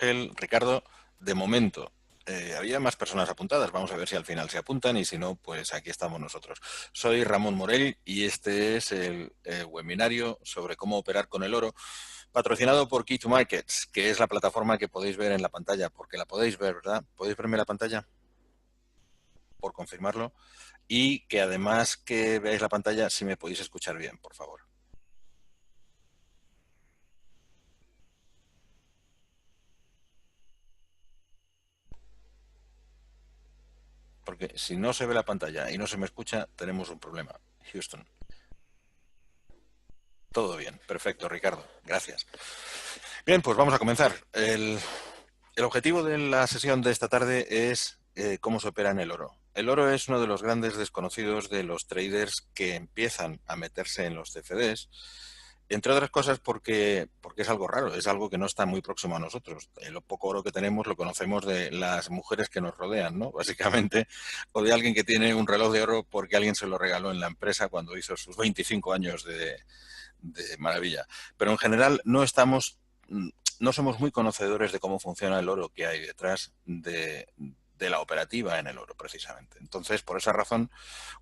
Ángel, Ricardo, de momento. Había más personas apuntadas, vamos a ver si al final se apuntan y si no, pues aquí estamos nosotros. Soy Ramón Morell y este es el webinario sobre cómo operar con el oro, patrocinado por Key2Markets, que es la plataforma que podéis ver en la pantalla, porque la podéis ver, ¿verdad? ¿Podéis verme la pantalla? Por confirmarlo. Y que además que veáis la pantalla, si me podéis escuchar bien, por favor. Porque si no se ve la pantalla y no se me escucha, tenemos un problema. Houston. Todo bien, perfecto, Ricardo. Gracias. Bien, pues vamos a comenzar. El objetivo de la sesión de esta tarde es cómo se opera en el oro. El oro es uno de los grandes desconocidos de los traders que empiezan a meterse en los CFDs, entre otras cosas porque es algo raro, es algo que no está muy próximo a nosotros. Lo poco oro que tenemos lo conocemos de las mujeres que nos rodean, ¿no? Básicamente, o de alguien que tiene un reloj de oro porque alguien se lo regaló en la empresa cuando hizo sus 25 años de maravilla. Pero en general no somos muy conocedores de cómo funciona el oro que hay detrás de la operativa en el oro, precisamente. Entonces, por esa razón,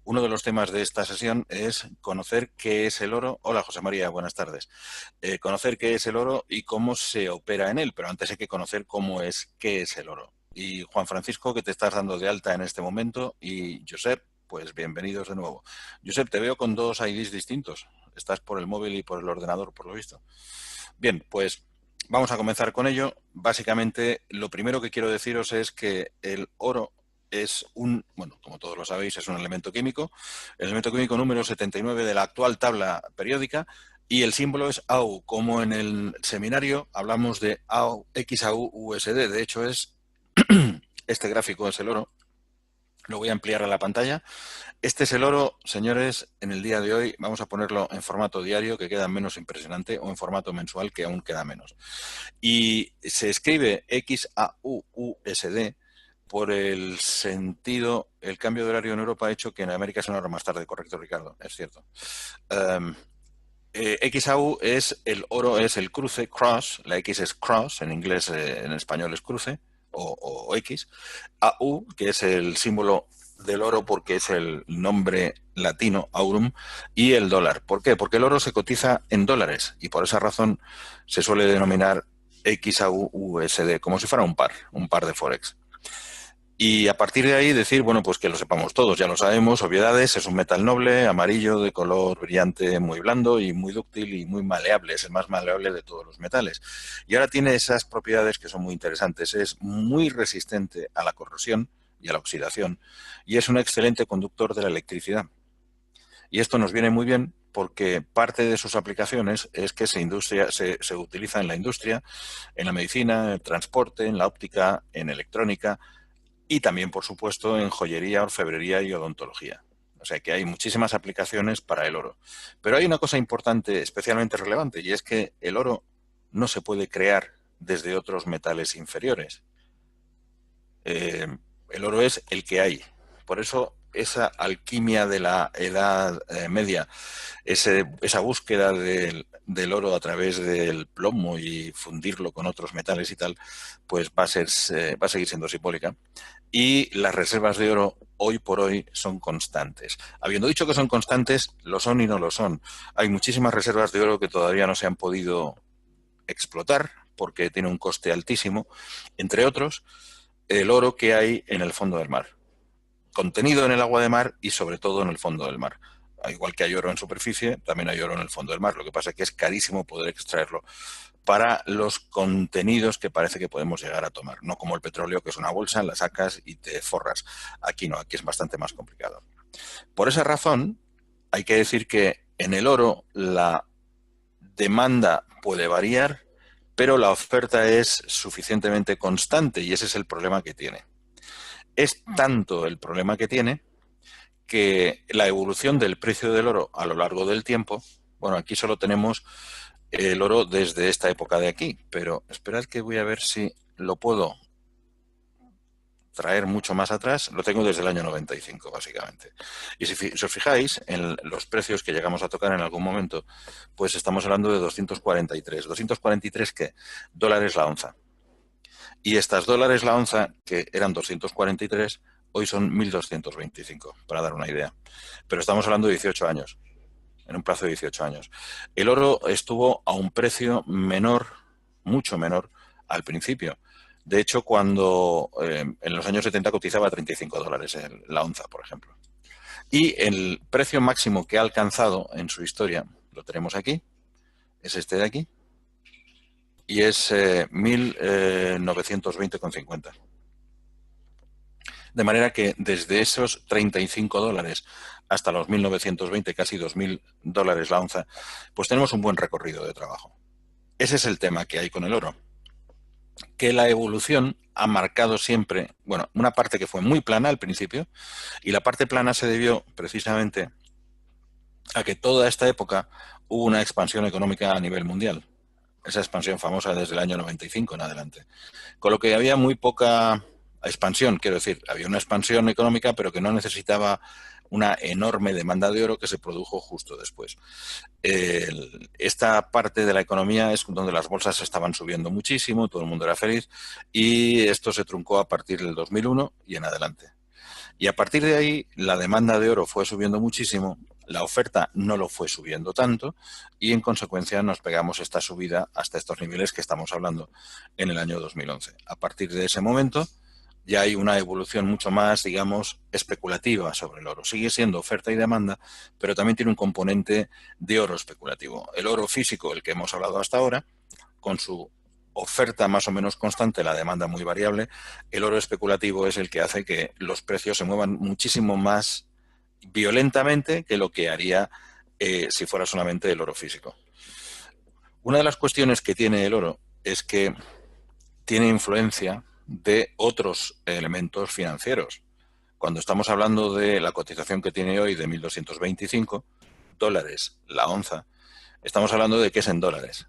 uno de los temas de esta sesión es conocer qué es el oro. Hola, José María, buenas tardes. Conocer qué es el oro y cómo se opera en él, pero antes hay que conocer qué es el oro. Y Juan Francisco, que te estás dando de alta en este momento, y Josep, pues bienvenidos de nuevo. Josep, te veo con dos IDs distintos. Estás por el móvil y por el ordenador, por lo visto. Bien, pues vamos a comenzar con ello. Básicamente, lo primero que quiero deciros es que el oro es como todos lo sabéis, es un elemento químico. El elemento químico número 79 de la actual tabla periódica y el símbolo es AU. Como en el seminario hablamos de AU, XAU, USD. De hecho, este gráfico es el oro. Lo voy a ampliar a la pantalla. Este es el oro, señores, en el día de hoy. Vamos a ponerlo en formato diario, que queda menos impresionante, o en formato mensual, que aún queda menos. Y se escribe XAUUSD por el sentido, el cambio de horario en Europa ha hecho que en América sea una hora más tarde, correcto, Ricardo, es cierto. XAU es el oro, es el cruce, cross, la X es cross, en inglés, en español es cruce, o X. AU, que es el símbolo del oro porque es el nombre latino, aurum, y el dólar. ¿Por qué? Porque el oro se cotiza en dólares y por esa razón se suele denominar XAU-USD, como si fuera un par de Forex. Y a partir de ahí decir, bueno, pues que lo sepamos todos, ya lo sabemos, obviedades, es un metal noble, amarillo, de color brillante, muy blando y muy dúctil y muy maleable, es el más maleable de todos los metales. Y ahora tiene esas propiedades que son muy interesantes, es muy resistente a la corrosión y a la oxidación y es un excelente conductor de la electricidad. Y esto nos viene muy bien porque parte de sus aplicaciones es que se utiliza en la industria, en la medicina, en el transporte, en la óptica, en electrónica, y también, por supuesto, en joyería, orfebrería y odontología. O sea que hay muchísimas aplicaciones para el oro. Pero hay una cosa importante, especialmente relevante, y es que el oro no se puede crear desde otros metales inferiores. El oro es el que hay. Por eso esa alquimia de la Edad Media, esa búsqueda del oro a través del plomo y fundirlo con otros metales y tal, pues va a seguir siendo simbólica. Y las reservas de oro hoy por hoy son constantes. Habiendo dicho que son constantes, lo son y no lo son. Hay muchísimas reservas de oro que todavía no se han podido explotar porque tiene un coste altísimo, entre otros, el oro que hay en el fondo del mar, contenido en el agua de mar y sobre todo en el fondo del mar. Igual que hay oro en superficie, también hay oro en el fondo del mar. Lo que pasa es que es carísimo poder extraerlo para los contenidos que parece que podemos llegar a tomar. No como el petróleo, que es una bolsa, la sacas y te forras. Aquí no, aquí es bastante más complicado. Por esa razón, hay que decir que en el oro la demanda puede variar, pero la oferta es suficientemente constante y ese es el problema que tiene. Es tanto el problema que tiene que la evolución del precio del oro a lo largo del tiempo, bueno, aquí solo tenemos el oro desde esta época de aquí, pero esperad que voy a ver si lo puedo traer mucho más atrás. Lo tengo desde el año 95, básicamente. Y si os fijáis en los precios que llegamos a tocar en algún momento, pues estamos hablando de 243. ¿243 qué? Dólares la onza. Y estas dólares la onza, que eran 243, hoy son 1.225, para dar una idea. Pero estamos hablando de 18 años, en un plazo de 18 años. El oro estuvo a un precio menor, mucho menor, al principio. De hecho, cuando en los años 70 cotizaba a 35 dólares la onza, por ejemplo. Y el precio máximo que ha alcanzado en su historia, lo tenemos aquí, es este de aquí, y es 1.920,50. De manera que desde esos 35 dólares hasta los 1.920, casi 2.000 dólares la onza, pues tenemos un buen recorrido de trabajo. Ese es el tema que hay con el oro, que la evolución ha marcado siempre, bueno, una parte que fue muy plana al principio, y la parte plana se debió precisamente a que toda esta época hubo una expansión económica a nivel mundial. Esa expansión famosa desde el año 95 en adelante. Con lo que había muy poca expansión, quiero decir, había una expansión económica, pero que no necesitaba una enorme demanda de oro que se produjo justo después. Esta parte de la economía es donde las bolsas estaban subiendo muchísimo, todo el mundo era feliz, y esto se truncó a partir del 2001 y en adelante. Y a partir de ahí, la demanda de oro fue subiendo muchísimo, la oferta no lo fue subiendo tanto y en consecuencia nos pegamos esta subida hasta estos niveles que estamos hablando en el año 2011. A partir de ese momento ya hay una evolución mucho más, digamos, especulativa sobre el oro. Sigue siendo oferta y demanda, pero también tiene un componente de oro especulativo. El oro físico, el que hemos hablado hasta ahora, con su oferta más o menos constante, la demanda muy variable, el oro especulativo es el que hace que los precios se muevan muchísimo más violentamente que lo que haría si fuera solamente el oro físico. Una de las cuestiones que tiene el oro es que tiene influencia de otros elementos financieros. Cuando estamos hablando de la cotización que tiene hoy de 1.225 dólares la onza, estamos hablando de que es en dólares.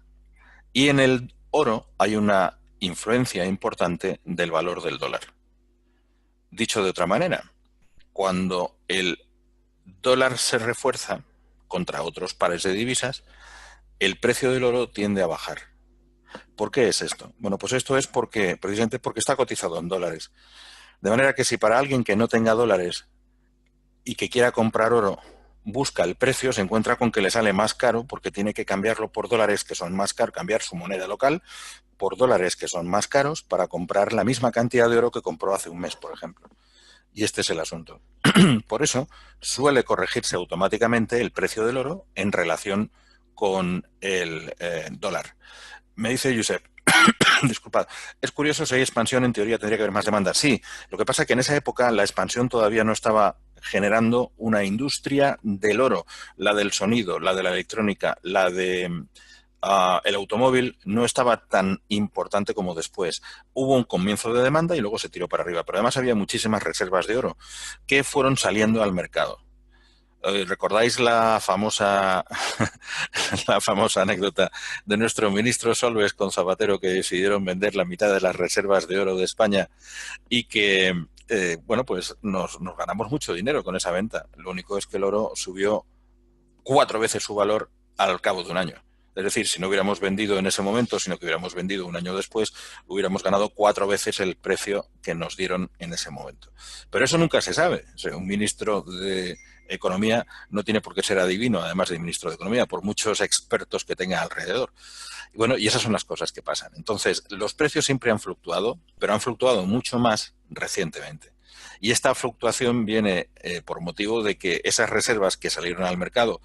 Y en el oro hay una influencia importante del valor del dólar. Dicho de otra manera, cuando el dólar se refuerza contra otros pares de divisas, el precio del oro tiende a bajar. ¿Por qué es esto? Bueno, pues esto es precisamente porque está cotizado en dólares. De manera que si para alguien que no tenga dólares y que quiera comprar oro busca el precio, se encuentra con que le sale más caro porque tiene que cambiarlo por dólares que son más caros, cambiar su moneda local por dólares que son más caros para comprar la misma cantidad de oro que compró hace un mes, por ejemplo. Y este es el asunto. Por eso suele corregirse automáticamente el precio del oro en relación con el dólar. Me dice Josep, disculpad, es curioso, si hay expansión, en teoría tendría que haber más demanda. Sí, lo que pasa es que en esa época la expansión todavía no estaba generando una industria del oro, la del sonido, la de la electrónica, la de el automóvil no estaba tan importante como después. Hubo un comienzo de demanda y luego se tiró para arriba, pero además había muchísimas reservas de oro que fueron saliendo al mercado. ¿Recordáis la famosa la famosa anécdota de nuestro ministro Solbes con Zapatero, que decidieron vender la mitad de las reservas de oro de España y que, bueno, pues nos ganamos mucho dinero con esa venta? Lo único es que el oro subió 4 veces su valor al cabo de un año. Es decir, si no hubiéramos vendido en ese momento, sino que hubiéramos vendido un año después, hubiéramos ganado 4 veces el precio que nos dieron en ese momento. Pero eso nunca se sabe. O sea, un ministro de Economía no tiene por qué ser adivino, además de ministro de Economía, por muchos expertos que tenga alrededor. Y bueno, y esas son las cosas que pasan. Entonces, los precios siempre han fluctuado, pero han fluctuado mucho más recientemente. Y esta fluctuación viene por motivo de que esas reservas que salieron al mercado,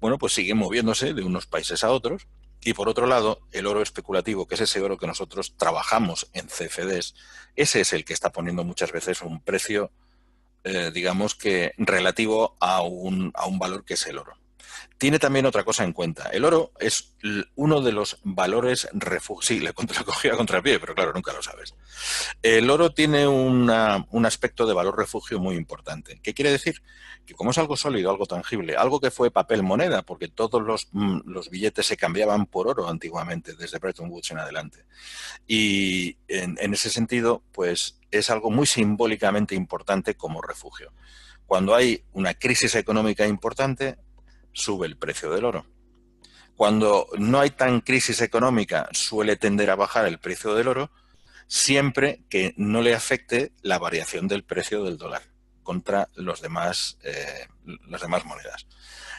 bueno, pues siguen moviéndose de unos países a otros. Y por otro lado, el oro especulativo, que es ese oro que nosotros trabajamos en CFDs, ese es el que está poniendo muchas veces un precio, digamos que relativo a un valor que es el oro. Tiene también otra cosa en cuenta. El oro es uno de los valores refugio. Sí, le cogía contra el pie, pero claro, nunca lo sabes. El oro tiene un aspecto de valor refugio muy importante. ¿Qué quiere decir? Que como es algo sólido, algo tangible, algo que fue papel moneda, porque todos los billetes se cambiaban por oro antiguamente, desde Bretton Woods en adelante. Y en ese sentido, pues es algo muy simbólicamente importante como refugio. Cuando hay una crisis económica importante, sube el precio del oro. Cuando no hay tan crisis económica, suele tender a bajar el precio del oro. siempre que no le afecte la variación del precio del dólar contra las demás monedas.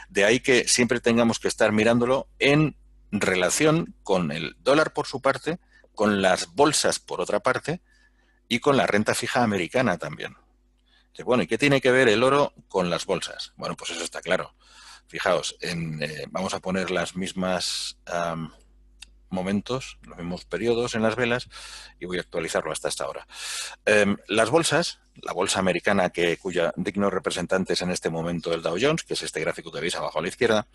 De ahí que siempre tengamos que estar mirándolo en relación con el dólar por su parte, con las bolsas por otra parte y con la renta fija americana también. Bueno, ¿y qué tiene que ver el oro con las bolsas? Bueno, pues eso está claro. Fijaos, vamos a poner las mismas momentos, los mismos periodos en las velas y voy a actualizarlo hasta esta hora. Las bolsas, la bolsa americana cuya digno representante es en este momento el Dow Jones, que es este gráfico que veis abajo a la izquierda,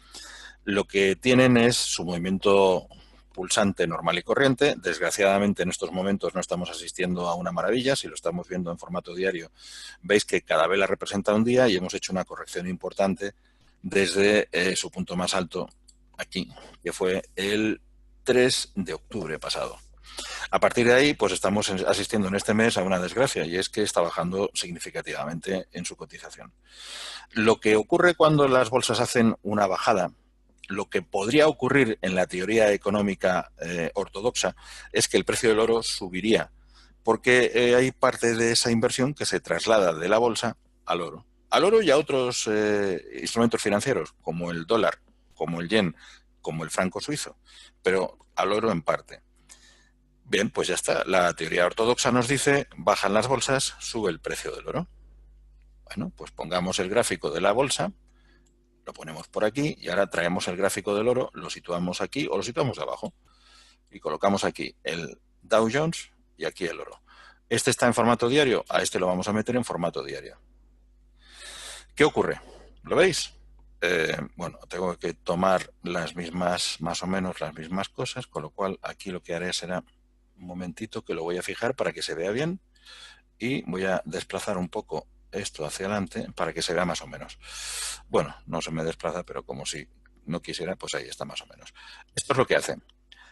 lo que tienen es su movimiento pulsante normal y corriente. Desgraciadamente en estos momentos no estamos asistiendo a una maravilla. Si lo estamos viendo en formato diario, veis que cada vela representa un día y hemos hecho una corrección importante desde su punto más alto aquí, que fue el 3 de octubre pasado. A partir de ahí, pues estamos asistiendo en este mes a una desgracia y es que está bajando significativamente en su cotización. Lo que ocurre cuando las bolsas hacen una bajada, lo que podría ocurrir en la teoría económica ortodoxa es que el precio del oro subiría, porque hay parte de esa inversión que se traslada de la bolsa al oro. Al oro y a otros instrumentos financieros, como el dólar, como el yen, como el franco suizo, pero al oro en parte. Bien, pues ya está. La teoría ortodoxa nos dice, bajan las bolsas, sube el precio del oro. Bueno, pues pongamos el gráfico de la bolsa, lo ponemos por aquí y ahora traemos el gráfico del oro, lo situamos aquí o lo situamos abajo y colocamos aquí el Dow Jones y aquí el oro. Este está en formato diario, a este lo vamos a meter en formato diario. ¿Qué ocurre? ¿Lo veis? Bueno, tengo que tomar las mismas, más o menos las mismas cosas, con lo cual aquí lo que haré será un momentito que lo voy a fijar para que se vea bien y voy a desplazar un poco esto hacia adelante para que se vea más o menos. Bueno, no se me desplaza, pero como si no quisiera, pues ahí está más o menos. Esto es lo que hace.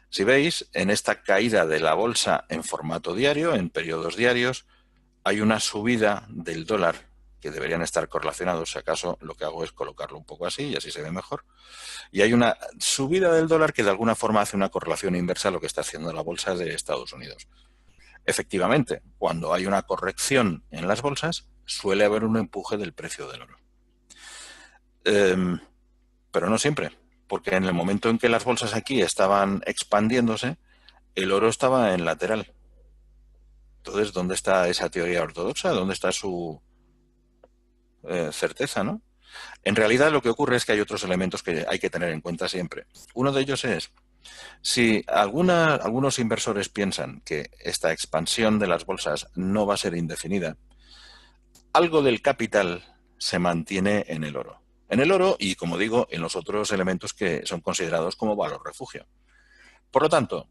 Si veis, en esta caída de la bolsa en formato diario, en periodos diarios, hay una subida del dólar que deberían estar correlacionados. Si acaso lo que hago es colocarlo un poco así y así se ve mejor. Y hay una subida del dólar que de alguna forma hace una correlación inversa a lo que está haciendo la bolsa de Estados Unidos. Efectivamente, cuando hay una corrección en las bolsas, suele haber un empuje del precio del oro. Pero no siempre, porque en el momento en que las bolsas aquí estaban expandiéndose, el oro estaba en lateral. Entonces, ¿dónde está esa teoría ortodoxa? ¿Dónde está su certeza, no? En realidad lo que ocurre es que hay otros elementos que hay que tener en cuenta siempre. Uno de ellos es, si algunos inversores piensan que esta expansión de las bolsas no va a ser indefinida, algo del capital se mantiene en el oro. En el oro y, como digo, en los otros elementos que son considerados como valor refugio. Por lo tanto,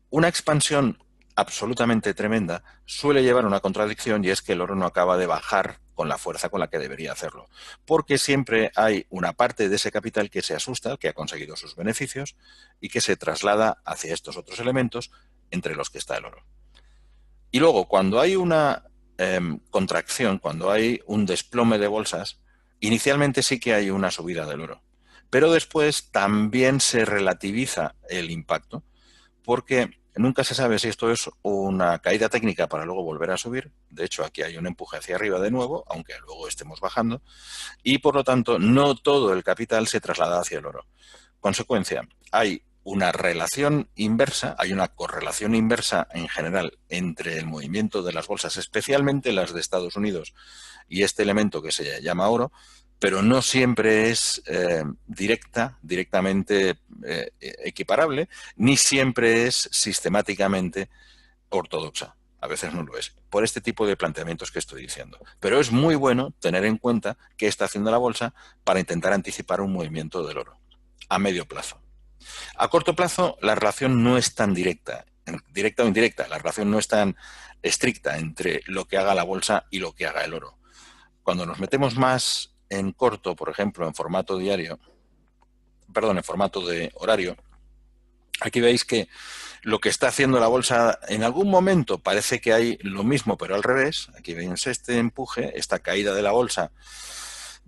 una expansión absolutamente tremenda suele llevar a una contradicción y es que el oro no acaba de bajar con la fuerza con la que debería hacerlo, porque siempre hay una parte de ese capital que se asusta, que ha conseguido sus beneficios y que se traslada hacia estos otros elementos entre los que está el oro. Y luego, cuando hay una contracción, cuando hay un desplome de bolsas, inicialmente sí que hay una subida del oro, pero después también se relativiza el impacto, porque nunca se sabe si esto es una caída técnica para luego volver a subir. De hecho, aquí hay un empuje hacia arriba de nuevo, aunque luego estemos bajando, y por lo tanto no todo el capital se traslada hacia el oro. Consecuencia, hay una relación inversa, hay una correlación inversa en general entre el movimiento de las bolsas, especialmente las de Estados Unidos, y este elemento que se llama oro, pero no siempre es directamente equiparable, ni siempre es sistemáticamente ortodoxa. A veces no lo es, por este tipo de planteamientos que estoy diciendo. Pero es muy bueno tener en cuenta qué está haciendo la bolsa para intentar anticipar un movimiento del oro a medio plazo. A corto plazo, la relación no es tan directa o indirecta, la relación no es tan estricta entre lo que haga la bolsa y lo que haga el oro. Cuando nos metemos más en corto, por ejemplo, en formato diario, en formato de horario, aquí veis que lo que está haciendo la bolsa en algún momento parece que hay lo mismo, pero al revés. Aquí veis este empuje, esta caída de la bolsa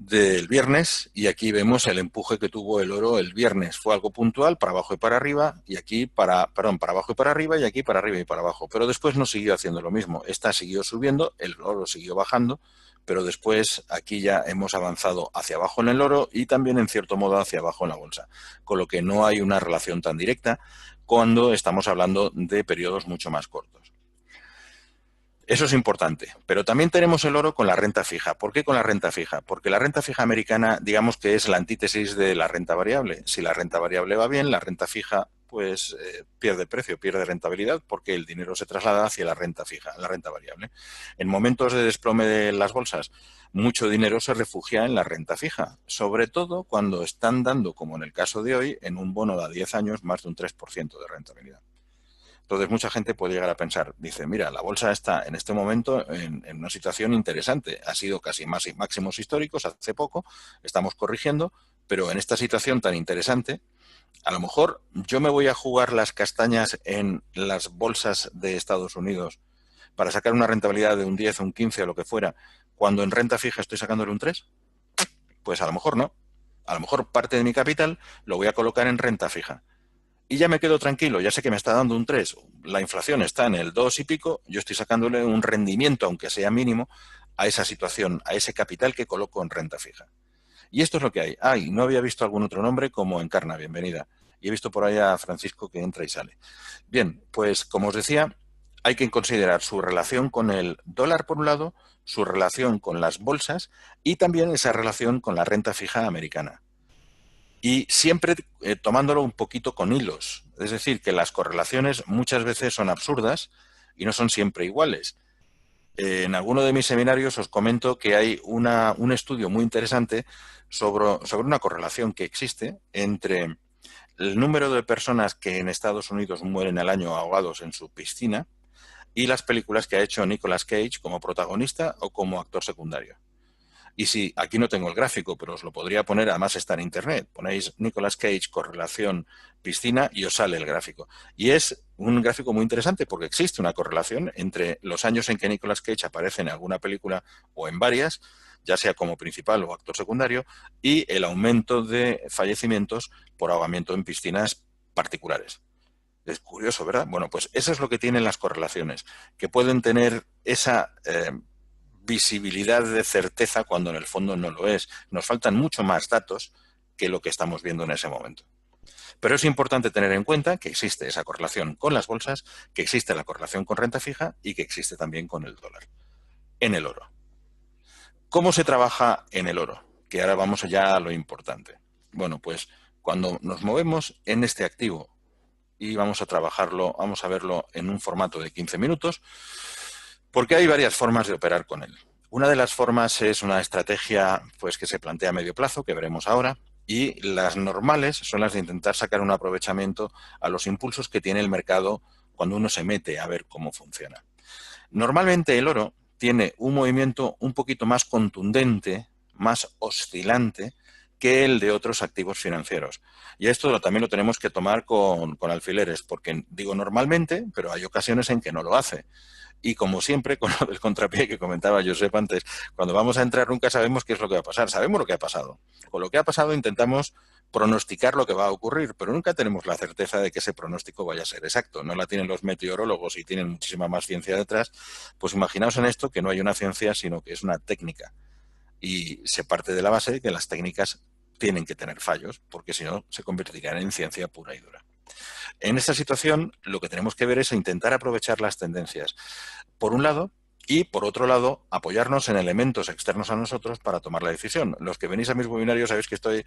del viernes y aquí vemos el empuje que tuvo el oro el viernes. Fue algo puntual, para abajo y para arriba, y aquí para abajo y para arriba, y aquí para arriba y para abajo. Pero después no siguió haciendo lo mismo. Esta siguió subiendo, el oro siguió bajando, pero después aquí ya hemos avanzado hacia abajo en el oro y también en cierto modo hacia abajo en la bolsa. Con lo que no hay una relación tan directa cuando estamos hablando de periodos mucho más cortos. Eso es importante, pero también tenemos el oro con la renta fija. ¿Por qué con la renta fija? Porque la renta fija americana, digamos que es la antítesis de la renta variable. Si la renta variable va bien, la renta fija pues pierde precio, pierde rentabilidad, porque el dinero se traslada hacia la renta fija, la renta variable. En momentos de desplome de las bolsas, mucho dinero se refugia en la renta fija, sobre todo cuando están dando, como en el caso de hoy, en un bono de 10 años más de un 3% de rentabilidad. Entonces, mucha gente puede llegar a pensar, dice, mira, la bolsa está en este momento en una situación interesante. Ha sido casi máximos históricos hace poco, estamos corrigiendo, pero en esta situación tan interesante, a lo mejor yo me voy a jugar las castañas en las bolsas de Estados Unidos para sacar una rentabilidad de un 10, un 15 o lo que fuera, cuando en renta fija estoy sacándole un 3. Pues a lo mejor no. A lo mejor parte de mi capital lo voy a colocar en renta fija. Y ya me quedo tranquilo, ya sé que me está dando un 3, la inflación está en el 2 y pico, yo estoy sacándole un rendimiento, aunque sea mínimo, a esa situación, a ese capital que coloco en renta fija. Y esto es lo que hay. No había visto algún otro nombre como Encarna, bienvenida. Y he visto por ahí a Francisco que entra y sale. Bien, pues como os decía, hay que considerar su relación con el dólar por un lado, su relación con las bolsas y también esa relación con la renta fija americana. Y siempre tomándolo un poquito con hilos. Es decir, que las correlaciones muchas veces son absurdas y no son siempre iguales. En alguno de mis seminarios os comento que hay un estudio muy interesante sobre una correlación que existe entre el número de personas que en Estados Unidos mueren al año ahogados en su piscina y las películas que ha hecho Nicolas Cage como protagonista o como actor secundario. Y sí, aquí no tengo el gráfico, pero os lo podría poner, además está en internet. Ponéis Nicolas Cage correlación piscina y os sale el gráfico. Y es un gráfico muy interesante porque existe una correlación entre los años en que Nicolas Cage aparece en alguna película o en varias, ya sea como principal o actor secundario, y el aumento de fallecimientos por ahogamiento en piscinas particulares. Es curioso, ¿verdad? Bueno, pues eso es lo que tienen las correlaciones, que pueden tener esa visibilidad de certeza cuando en el fondo no lo es. Nos faltan mucho más datos que lo que estamos viendo en ese momento. Pero es importante tener en cuenta que existe esa correlación con las bolsas, que existe la correlación con renta fija y que existe también con el dólar. En el oro. ¿Cómo se trabaja en el oro? Que ahora vamos ya a lo importante. Bueno, pues cuando nos movemos en este activo y vamos a trabajarlo, vamos a verlo en un formato de 15 minutos, porque hay varias formas de operar con él. Una de las formas es una estrategia pues, que se plantea a medio plazo, que veremos ahora, y las normales son las de intentar sacar un aprovechamiento a los impulsos que tiene el mercado cuando uno se mete a ver cómo funciona. Normalmente el oro tiene un movimiento un poquito más contundente, más oscilante que el de otros activos financieros. Y esto también lo tenemos que tomar con alfileres, porque digo normalmente, pero hay ocasiones en que no lo hace. Y como siempre, con lo del contrapié que comentaba Josep antes, cuando vamos a entrar nunca sabemos qué es lo que va a pasar. Sabemos lo que ha pasado. Con lo que ha pasado intentamos pronosticar lo que va a ocurrir, pero nunca tenemos la certeza de que ese pronóstico vaya a ser exacto. No la tienen los meteorólogos y tienen muchísima más ciencia detrás. Pues imaginaos en esto que no hay una ciencia, sino que es una técnica. Y se parte de la base de que las técnicas tienen que tener fallos, porque si no se convertirían en ciencia pura y dura. En esta situación, lo que tenemos que ver es intentar aprovechar las tendencias, por un lado, y por otro lado, apoyarnos en elementos externos a nosotros para tomar la decisión. Los que venís a mis webinarios sabéis que estoy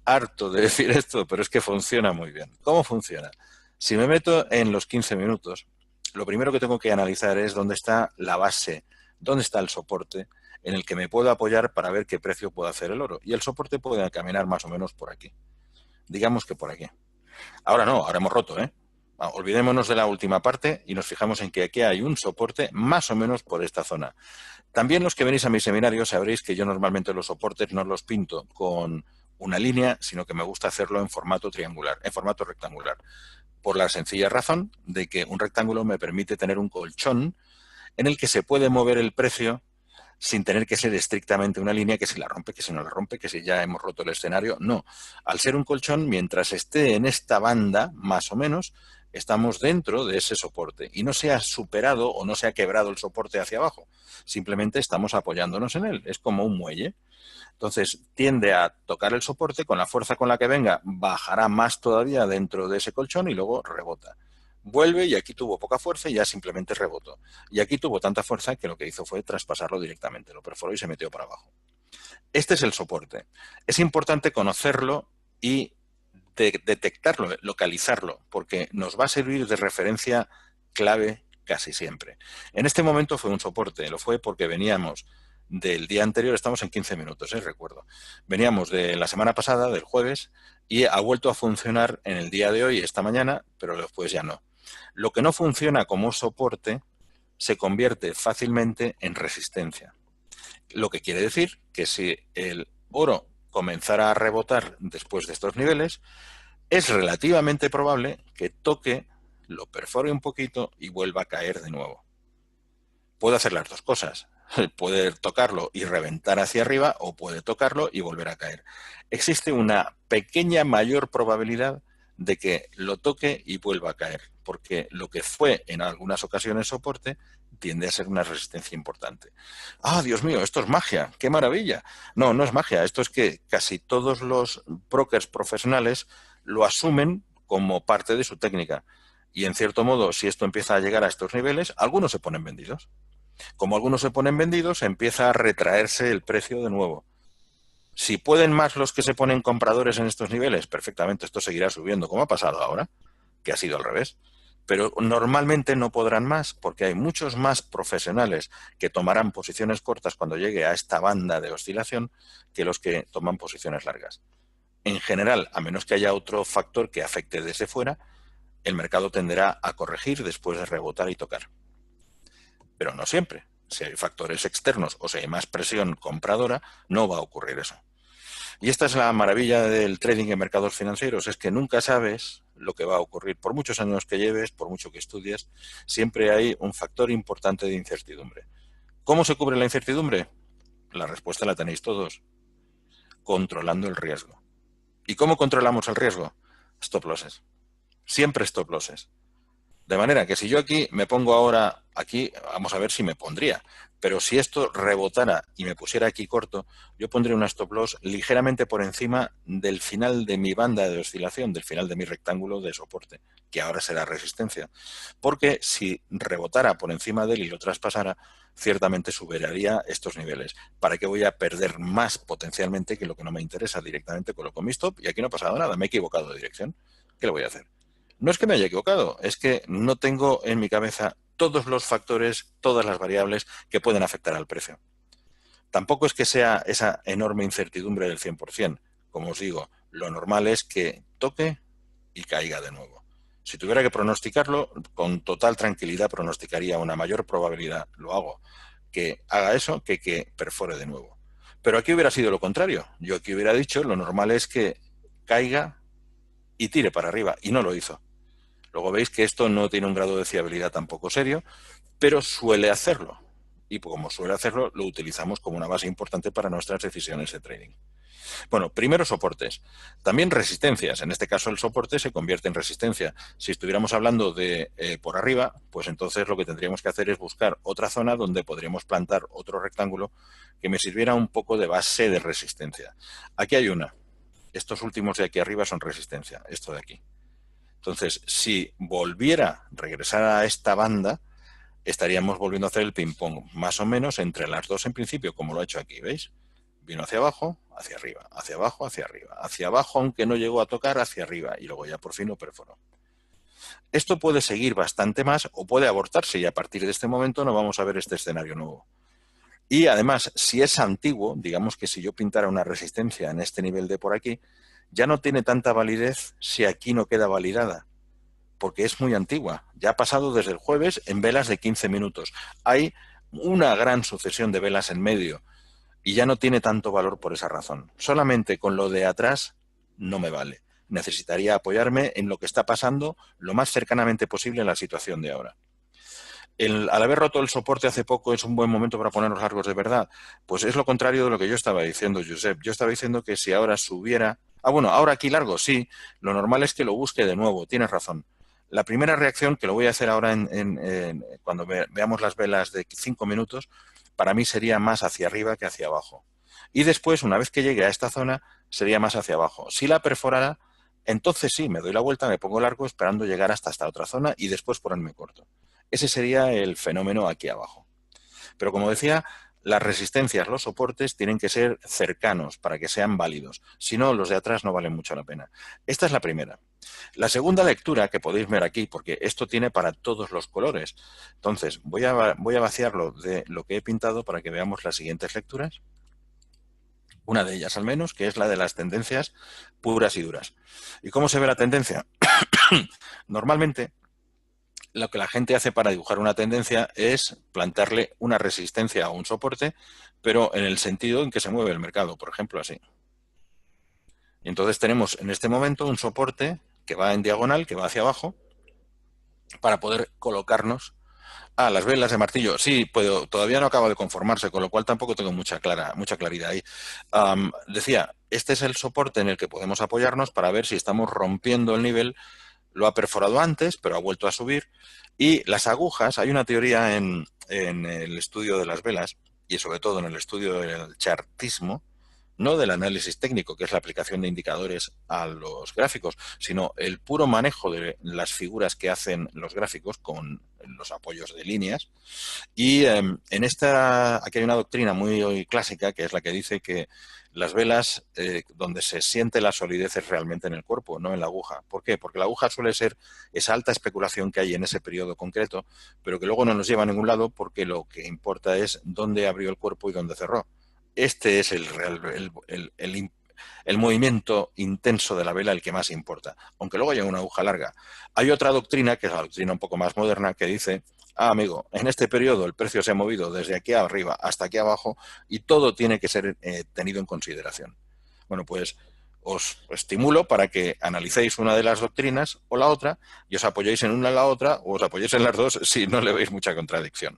harto de decir esto, pero es que funciona muy bien. ¿Cómo funciona? Si me meto en los 15 minutos, lo primero que tengo que analizar es dónde está la base, dónde está el soporte en el que me puedo apoyar para ver qué precio puede hacer el oro. Y el soporte puede caminar más o menos por aquí. Digamos que por aquí. Ahora no, ahora hemos roto, ¿eh? Olvidémonos de la última parte y nos fijamos en que aquí hay un soporte más o menos por esta zona. También los que venís a mi seminario sabréis que yo normalmente los soportes no los pinto con una línea, sino que me gusta hacerlo en formato triangular, en formato rectangular. Por la sencilla razón de que un rectángulo me permite tener un colchón en el que se puede mover el precio sin tener que ser estrictamente una línea que si la rompe, que si no la rompe, que si ya hemos roto el escenario. No, al ser un colchón, mientras esté en esta banda, más o menos, estamos dentro de ese soporte y no se ha superado o no se ha quebrado el soporte hacia abajo. Simplemente estamos apoyándonos en él. Es como un muelle. Entonces tiende a tocar el soporte, con la fuerza con la que venga bajará más todavía dentro de ese colchón y luego rebota. Vuelve y aquí tuvo poca fuerza y ya simplemente rebotó. Y aquí tuvo tanta fuerza que lo que hizo fue traspasarlo directamente, lo perforó y se metió para abajo. Este es el soporte. Es importante conocerlo y detectarlo, localizarlo, porque nos va a servir de referencia clave casi siempre. En este momento fue un soporte, lo fue porque veníamos del día anterior, estamos en 15 minutos, recuerdo. Veníamos de la semana pasada, del jueves, y ha vuelto a funcionar en el día de hoy, esta mañana, pero después ya no. Lo que no funciona como soporte se convierte fácilmente en resistencia. Lo que quiere decir que si el oro comenzara a rebotar después de estos niveles, es relativamente probable que toque, lo perfore un poquito y vuelva a caer de nuevo. Puede hacer las dos cosas. Puede tocarlo y reventar hacia arriba o puede tocarlo y volver a caer. Existe una pequeña mayor probabilidad de que lo toque y vuelva a caer, porque lo que fue en algunas ocasiones soporte tiende a ser una resistencia importante. ¡Ah, Dios mío, esto es magia! ¡Qué maravilla! No, no es magia. Esto es que casi todos los brokers profesionales lo asumen como parte de su técnica. Y en cierto modo, si esto empieza a llegar a estos niveles, algunos se ponen vendidos. Como algunos se ponen vendidos, empieza a retraerse el precio de nuevo. Si pueden más los que se ponen compradores en estos niveles, perfectamente, esto seguirá subiendo, como ha pasado ahora, que ha sido al revés. Pero normalmente no podrán más porque hay muchos más profesionales que tomarán posiciones cortas cuando llegue a esta banda de oscilación que los que toman posiciones largas. En general, a menos que haya otro factor que afecte desde fuera, el mercado tenderá a corregir después de rebotar y tocar. Pero no siempre. Si hay factores externos o si hay más presión compradora, no va a ocurrir eso. Y esta es la maravilla del trading en mercados financieros, es que nunca sabes lo que va a ocurrir. Por muchos años que lleves, por mucho que estudies, siempre hay un factor importante de incertidumbre. ¿Cómo se cubre la incertidumbre? La respuesta la tenéis todos. Controlando el riesgo. ¿Y cómo controlamos el riesgo? Stop losses. Siempre stop losses. De manera que si yo aquí me pongo ahora, aquí vamos a ver si me pondría, pero si esto rebotara y me pusiera aquí corto, yo pondría una stop loss ligeramente por encima del final de mi banda de oscilación, del final de mi rectángulo de soporte, que ahora será resistencia. Porque si rebotara por encima de él y lo traspasara, ciertamente superaría estos niveles. ¿Para qué voy a perder más potencialmente que lo que no me interesa? Directamente coloco mi stop y aquí no ha pasado nada, me he equivocado de dirección. ¿Qué le voy a hacer? No es que me haya equivocado, es que no tengo en mi cabeza todos los factores, todas las variables que pueden afectar al precio. Tampoco es que sea esa enorme incertidumbre del 100%. Como os digo, lo normal es que toque y caiga de nuevo. Si tuviera que pronosticarlo, con total tranquilidad pronosticaría una mayor probabilidad, lo hago, que haga eso que perfore de nuevo. Pero aquí hubiera sido lo contrario. Yo aquí hubiera dicho, lo normal es que caiga y tire para arriba, y no lo hizo. Luego veis que esto no tiene un grado de fiabilidad tampoco serio, pero suele hacerlo. Y como suele hacerlo, lo utilizamos como una base importante para nuestras decisiones de trading. Bueno, primero soportes. También resistencias. En este caso el soporte se convierte en resistencia. Si estuviéramos hablando de por arriba, pues entonces lo que tendríamos que hacer es buscar otra zona donde podríamos plantar otro rectángulo que me sirviera un poco de base de resistencia. Aquí hay una. Estos últimos de aquí arriba son resistencia. Esto de aquí. Entonces, si volviera a regresar a esta banda, estaríamos volviendo a hacer el ping-pong, más o menos entre las dos en principio, como lo ha hecho aquí, ¿veis? Vino hacia abajo, hacia arriba, hacia abajo, hacia abajo, aunque no llegó a tocar, hacia arriba, y luego ya por fin lo perforó. Esto puede seguir bastante más o puede abortarse y a partir de este momento no vamos a ver este escenario nuevo. Y además, si es antiguo, digamos que si yo pintara una resistencia en este nivel de por aquí, ya no tiene tanta validez si aquí no queda validada, porque es muy antigua. Ya ha pasado desde el jueves en velas de 15 minutos. Hay una gran sucesión de velas en medio y ya no tiene tanto valor por esa razón. Solamente con lo de atrás no me vale. Necesitaría apoyarme en lo que está pasando lo más cercanamente posible en la situación de ahora. al haber roto el soporte hace poco es un buen momento para poner los largos de verdad. Pues es lo contrario de lo que yo estaba diciendo, Josep. Yo estaba diciendo que si ahora subiera... bueno, ahora aquí largo, sí. Lo normal es que lo busque de nuevo, tienes razón. La primera reacción, que lo voy a hacer ahora cuando veamos las velas de 5 minutos, para mí sería más hacia arriba que hacia abajo. Y después, una vez que llegue a esta zona, sería más hacia abajo. Si la perforara, entonces sí, me doy la vuelta, me pongo largo esperando llegar hasta esta otra zona y después ponerme corto. Ese sería el fenómeno aquí abajo. Pero como decía, las resistencias, los soportes, tienen que ser cercanos para que sean válidos. Si no, los de atrás no valen mucho la pena. Esta es la primera. La segunda lectura que podéis ver aquí, porque esto tiene para todos los colores. Entonces, voy a vaciarlo de lo que he pintado para que veamos las siguientes lecturas. Una de ellas al menos, que es la de las tendencias puras y duras. ¿Y cómo se ve la tendencia? Normalmente, lo que la gente hace para dibujar una tendencia es plantearle una resistencia a un soporte, pero en el sentido en que se mueve el mercado, por ejemplo, así. Y entonces tenemos en este momento un soporte que va en diagonal, que va hacia abajo, para poder colocarnos. Las velas de martillo, sí, puedo, todavía no acaba de conformarse, con lo cual tampoco tengo mucha claridad ahí. Decía, este es el soporte en el que podemos apoyarnos para ver si estamos rompiendo el nivel. Lo ha perforado antes, pero ha vuelto a subir. Y las agujas, hay una teoría en el estudio de las velas, y sobre todo en el estudio del chartismo, no del análisis técnico, que es la aplicación de indicadores a los gráficos, sino el puro manejo de las figuras que hacen los gráficos con los apoyos de líneas. Y en aquí hay una doctrina muy clásica, que es la que dice que las velas, donde se siente la solidez es realmente en el cuerpo, no en la aguja. ¿Por qué? Porque la aguja suele ser esa alta especulación que hay en ese periodo concreto, pero que luego no nos lleva a ningún lado, porque lo que importa es dónde abrió el cuerpo y dónde cerró. Este es el movimiento intenso de la vela el que más importa, aunque luego haya una aguja larga. Hay otra doctrina, que es la doctrina un poco más moderna, que dice, amigo, en este periodo el precio se ha movido desde aquí arriba hasta aquí abajo y todo tiene que ser tenido en consideración. Bueno, pues os estimulo para que analicéis una de las doctrinas o la otra y os apoyéis en una o la otra o os apoyéis en las dos si no le veis mucha contradicción.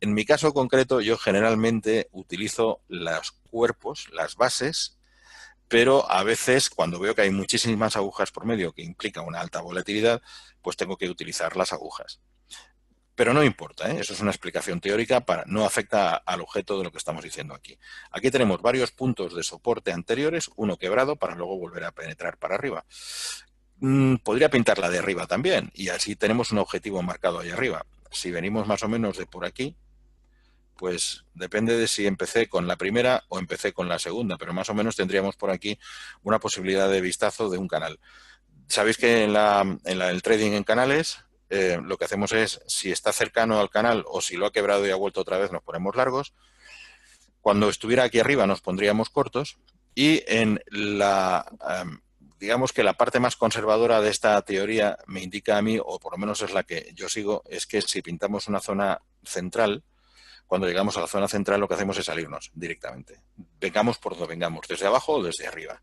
En mi caso concreto, yo generalmente utilizo los cuerpos, las bases, pero a veces cuando veo que hay muchísimas agujas por medio, que implica una alta volatilidad, pues tengo que utilizar las agujas. Pero no importa, ¿eh? Eso es una explicación teórica, no afecta al objeto de lo que estamos diciendo aquí. Aquí tenemos varios puntos de soporte anteriores, uno quebrado para luego volver a penetrar para arriba. Podría pintarla de arriba también y así tenemos un objetivo marcado ahí arriba. Si venimos más o menos de por aquí, pues depende de si empecé con la primera o empecé con la segunda, pero más o menos tendríamos por aquí una posibilidad de vistazo de un canal. Sabéis que en el trading en canales lo que hacemos es, si está cercano al canal o si lo ha quebrado y ha vuelto otra vez, nos ponemos largos. Cuando estuviera aquí arriba nos pondríamos cortos y digamos que la parte más conservadora de esta teoría me indica a mí, o por lo menos es la que yo sigo, es que si pintamos una zona central, cuando llegamos a la zona central lo que hacemos es salirnos directamente. Vengamos por donde vengamos, desde abajo o desde arriba.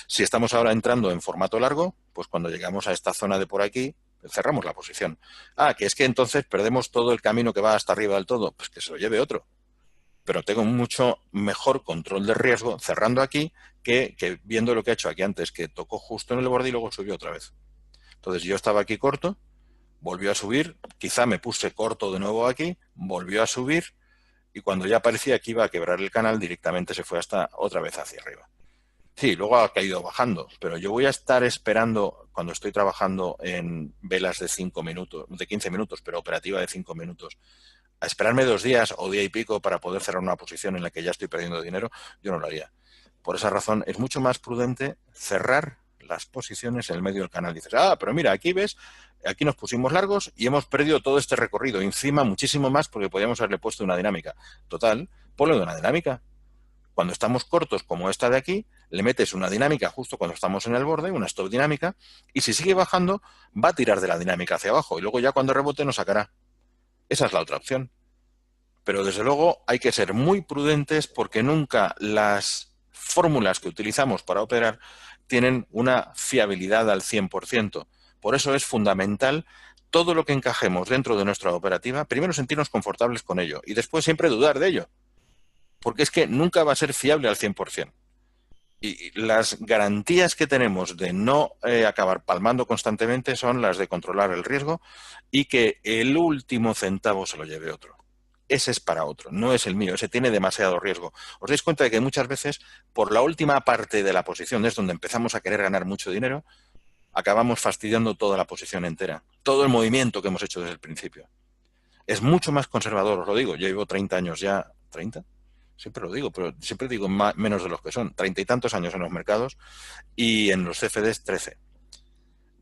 Si estamos ahora entrando en formato largo, pues cuando llegamos a esta zona de por aquí, cerramos la posición. Que es que entonces perdemos todo el camino que va hasta arriba del todo. Pues que se lo lleve otro. Pero tengo mucho mejor control de riesgo cerrando aquí que viendo lo que ha hecho aquí antes, que tocó justo en el borde y luego subió otra vez. Entonces yo estaba aquí corto, volvió a subir, quizá me puse corto de nuevo aquí, volvió a subir, y cuando ya parecía que iba a quebrar el canal, directamente se fue hasta otra vez hacia arriba. Sí, luego ha caído bajando, pero yo voy a estar esperando, cuando estoy trabajando en velas de 5 minutos, de 15 minutos, pero operativa de 5 minutos, a esperarme 2 días o día y pico para poder cerrar una posición en la que ya estoy perdiendo dinero, yo no lo haría. Por esa razón, es mucho más prudente cerrar las posiciones en el medio del canal. Dices, pero mira, aquí ves, aquí nos pusimos largos y hemos perdido todo este recorrido, encima muchísimo más porque podíamos haberle puesto una dinámica. Total, ponle una dinámica. Cuando estamos cortos, como esta de aquí, le metes una dinámica justo cuando estamos en el borde, una stop dinámica, y si sigue bajando, va a tirar de la dinámica hacia abajo y luego ya cuando rebote nos sacará. Esa es la otra opción. Pero desde luego hay que ser muy prudentes porque nunca las fórmulas que utilizamos para operar tienen una fiabilidad al 100%. Por eso es fundamental todo lo que encajemos dentro de nuestra operativa, primero sentirnos confortables con ello y después siempre dudar de ello. Porque es que nunca va a ser fiable al 100%. Y las garantías que tenemos de no acabar palmando constantemente son las de controlar el riesgo y que el último centavo se lo lleve otro. Ese es para otro, no es el mío, ese tiene demasiado riesgo. Os dais cuenta de que muchas veces, por la última parte de la posición, es donde empezamos a querer ganar mucho dinero, acabamos fastidiando toda la posición entera, todo el movimiento que hemos hecho desde el principio. Es mucho más conservador, os lo digo, yo llevo 30 años ya, ¿30? Siempre lo digo, pero siempre digo menos de los que son. 30 y tantos años en los mercados y en los CFDs 13.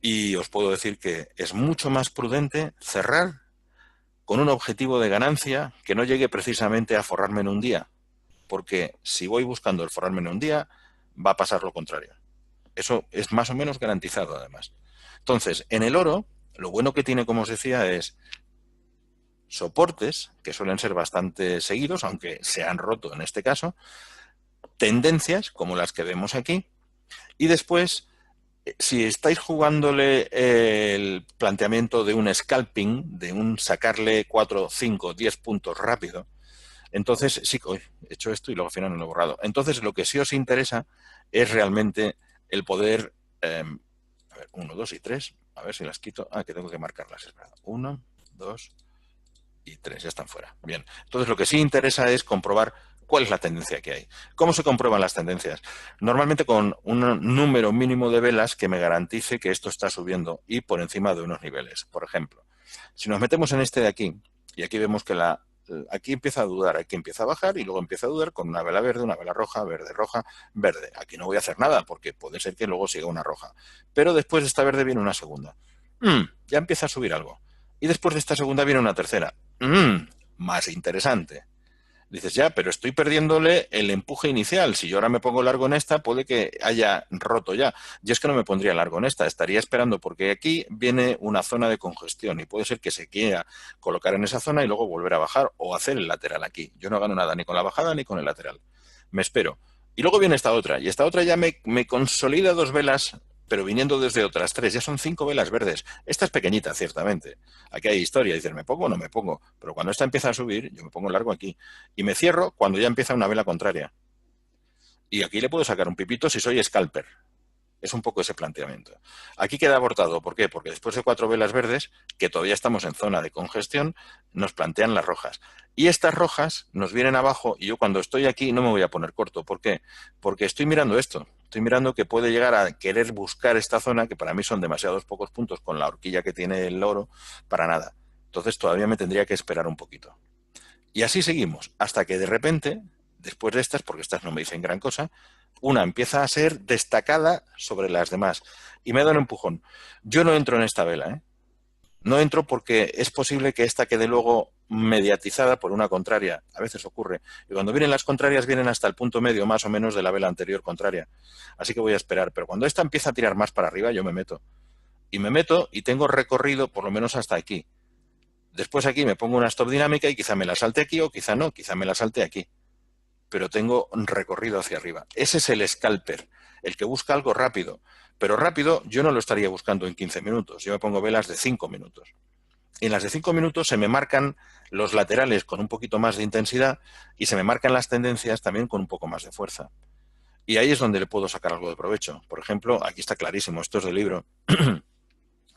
Y os puedo decir que es mucho más prudente cerrar con un objetivo de ganancia que no llegue precisamente a forrarme en un día. Porque si voy buscando el forrarme en un día, va a pasar lo contrario. Eso es más o menos garantizado, además. Entonces, en el oro, lo bueno que tiene, como os decía, es soportes, que suelen ser bastante seguidos, aunque se han roto en este caso, tendencias, como las que vemos aquí, y después, si estáis jugándole el planteamiento de un scalping, de un sacarle 4, 5, 10 puntos rápido, entonces sí, he hecho esto y luego al final no lo he borrado. Entonces, lo que sí os interesa es realmente el poder, a ver, 1, 2 y 3, a ver si las quito, que tengo que marcarlas, es verdad, 1, 2 y 3, ya están fuera. Bien, entonces lo que sí interesa es comprobar cuál es la tendencia que hay. ¿Cómo se comprueban las tendencias? Normalmente con un número mínimo de velas que me garantice que esto está subiendo y por encima de unos niveles. Por ejemplo, si nos metemos en este de aquí, y aquí vemos que aquí empieza a dudar, aquí empieza a bajar y luego empieza a dudar con una vela verde, una vela roja, verde, roja, verde. Aquí no voy a hacer nada porque puede ser que luego siga una roja. Pero después de esta verde viene una segunda. Ya empieza a subir algo. Y después de esta segunda viene una tercera. Más interesante. Dices, ya, pero estoy perdiéndole el empuje inicial. Si yo ahora me pongo largo en esta, puede que haya roto ya. Yo es que no me pondría largo en esta, estaría esperando porque aquí viene una zona de congestión y puede ser que se quiera colocar en esa zona y luego volver a bajar o hacer el lateral aquí. Yo no gano nada ni con la bajada ni con el lateral. Me espero. Y luego viene esta otra, y esta otra ya me consolida dos velas, pero viniendo desde otras tres. Ya son 5 velas verdes. Esta es pequeñita, ciertamente. Aquí hay historia. Dices, ¿me pongo o no me pongo? Pero cuando esta empieza a subir, yo me pongo largo aquí. Y me cierro cuando ya empieza una vela contraria. Y aquí le puedo sacar un pipito si soy scalper. Es un poco ese planteamiento. Aquí queda abortado. ¿Por qué? Porque después de 4 velas verdes, que todavía estamos en zona de congestión, nos plantean las rojas. Y estas rojas nos vienen abajo y yo cuando estoy aquí no me voy a poner corto. ¿Por qué? Porque estoy mirando esto. Estoy mirando que puede llegar a querer buscar esta zona, que para mí son demasiados pocos puntos con la horquilla que tiene el oro, para nada. Entonces todavía me tendría que esperar un poquito. Y así seguimos, hasta que de repente, después de estas, porque estas no me dicen gran cosa, una empieza a ser destacada sobre las demás y me da un empujón. Yo no entro en esta vela, ¿eh? No entro porque es posible que esta quede luego mediatizada por una contraria. A veces ocurre. Y cuando vienen las contrarias, vienen hasta el punto medio más o menos de la vela anterior contraria. Así que voy a esperar. Pero cuando esta empieza a tirar más para arriba, yo me meto. Y me meto y tengo recorrido por lo menos hasta aquí. Después aquí me pongo una stop dinámica y quizá me la salte aquí o quizá no, quizá me la salte aquí. Pero tengo recorrido hacia arriba. Ese es el scalper, el que busca algo rápido. Pero rápido yo no lo estaría buscando en 15 minutos. Yo me pongo velas de 5 minutos. Y en las de 5 minutos se me marcan los laterales con un poquito más de intensidad y se me marcan las tendencias también con un poco más de fuerza. Y ahí es donde le puedo sacar algo de provecho. Por ejemplo, aquí está clarísimo, esto es del libro.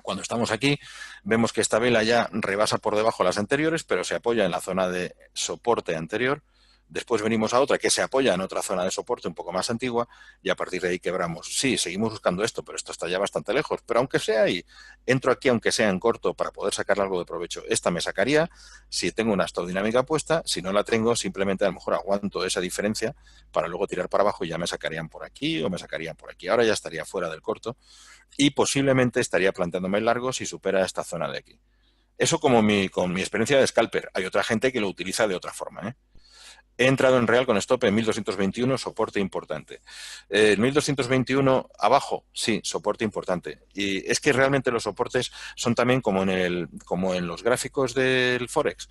Cuando estamos aquí, vemos que esta vela ya rebasa por debajo las anteriores, pero se apoya en la zona de soporte anterior. Después venimos a otra que se apoya en otra zona de soporte un poco más antigua y a partir de ahí quebramos. Sí, seguimos buscando esto, pero esto está ya bastante lejos. Pero aunque sea ahí, entro aquí aunque sea en corto para poder sacarle algo de provecho. Esta me sacaría si tengo una stop dinámica puesta. Si no la tengo, simplemente a lo mejor aguanto esa diferencia para luego tirar para abajo y ya me sacarían por aquí o me sacarían por aquí. Ahora ya estaría fuera del corto y posiblemente estaría planteándome largo si supera esta zona de aquí. Eso con mi experiencia de scalper. Hay otra gente que lo utiliza de otra forma, ¿eh? He entrado en real con stop en 1221, soporte importante. 1221 abajo, sí, soporte importante. Y es que realmente los soportes son también como en los gráficos del Forex,